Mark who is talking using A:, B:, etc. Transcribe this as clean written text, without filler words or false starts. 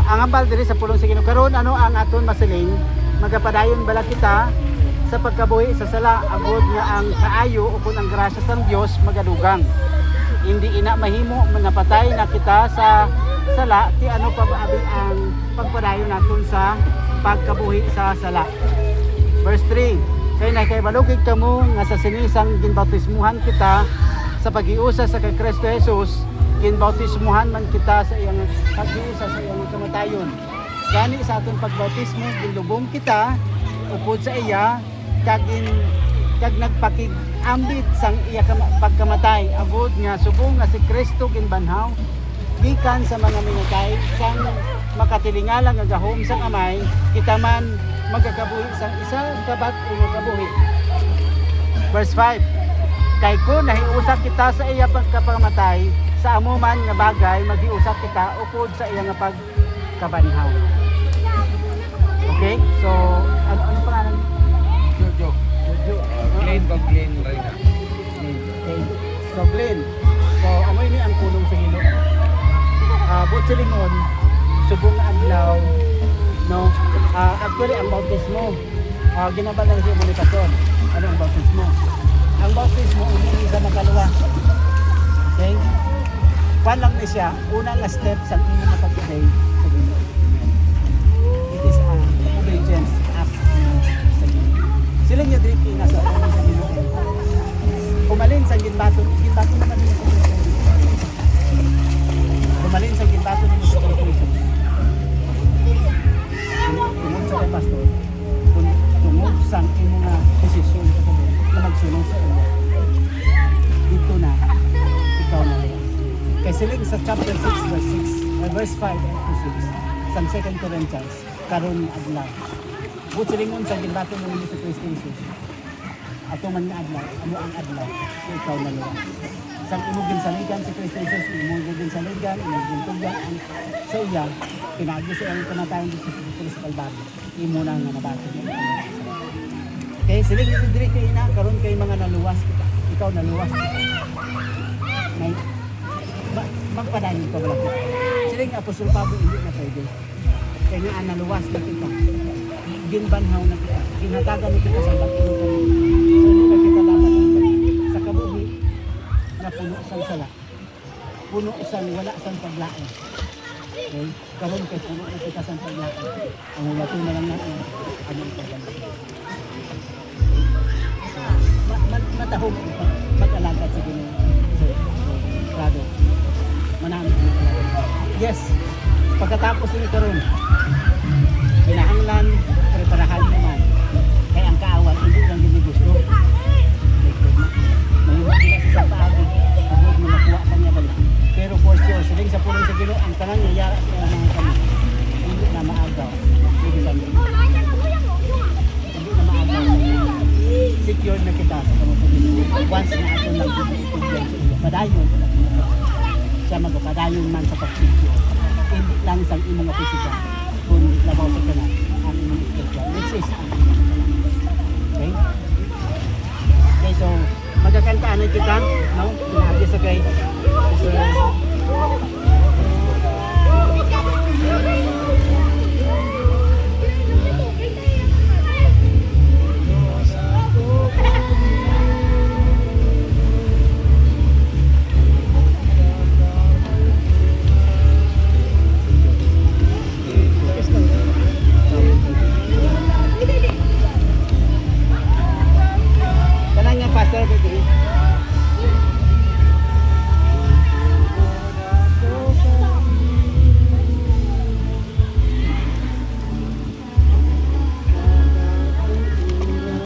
A: ang hambal diri sa pulong sa Ginoo karon ano ang aton masiling magapadayon bala kita sa pagkabuhi sa sala agud nga ang kaayo o kun ang grasya sa Dios magadugang. Hindi ina mahimo manapatay na kita sa sala ti ano pa ba ang pagpadayon naton sa pagkabuhi sa sala. Verse 3, kay nakaibalugig kamo nga sa sinisang ginbautismuhan kita sa pag-iusa sa kay Kristo Jesus, ginbautismuhan man kita sa iyang pag-iusa sa iyang kamatayon. Gani sa atong pagbautismo ginlubong kita upod sa iya kag nagpakig-ambit sang iya pagkamatay agud nga subong nga si Kristo ginbanhaw gikan sa mga minatay sang makatilingalan nga gahom sang amay kita man magkakabuhi sang isa kabat o magkabuhi. Verse 5, kay ko nahiusa kita sa iya pagkapamatay sa amuman nga bagay maghiusa kita upod sa iya nga pagkabanhaw. Okay, so ano pangalan? Jojo.
B: Glenn Reyna.
A: Okay. So Glenn, so amo ini ang pulong sa Ginoo. But sa lingon subong adlaw no, actually ang bautismo ginabalan siya mo ni pastor. Ano ang bautismo? Ang bautismo hindi sa makaluwa. Okay? Kwan lang ni siya, una nga step sa inyong mapag-obey sa Ginoo. It is an obedience act sa Ginoo. Sila niya dito nasa ulo sa Ginoo. Kumalin sa ginbato naman din sa Ginoo. Kumalin sa ginbato din sa Ginoo. Tungod sa kay pastor, tungod sa imong nga desisyon sa Ginoo na magsulong sa iyo. Dito na ikaw na lang. Kay siling sa chapter 6 verse 5 to 6 sa 2 Corinthians karon adlaw. But silingon sa ginbato ng sa Kristo Jesus. Ato man nga adlaw, amo ang adlaw, ikaw na lang. Sang imong ginsaligan si Kristo Jesus, imong ginsaligan, imong gintugan ang sa iya, pinagi sa iyang kamatayon dito sa Kristo sa Kalbaryo. Imo na nga nabato niya. Okay, siling diri kay ina karon kay mga naluwas kita. Ikaw naluwas kita. May magpadayon ka wala kita. Siling Apostol Pablo hindi na pwede. Kaya nga naluwas na kita. Ginbanhaw na kita. Ginhatagan na kita sa bakit. So hindi na kita dapat sa kabuhi na puno sang sala. Puno sang wala sang paglain. Okay? Karon kay puno na kita sang paglain. Ang wato na lang natin anong paglain. Matahong mag-alagat sa Ginoo. So, grado. Manami. Yes. Pagkatapos ini karon, kinahanglan preparahan naman. Kaya ang kaawat hindi lang gini-gusto. Mahimot sila sa paagi. Agad mo nakuha ka niya balik. Pero for sure, siling sa pulong sa Ginoo, ang tanang niyara sa mga kami. Hindi na maagaw. Hindi na maagaw. Secure na kita sa kamapagin. Once na ako lang dito, padayon siya magpadayon man sa pag-secure.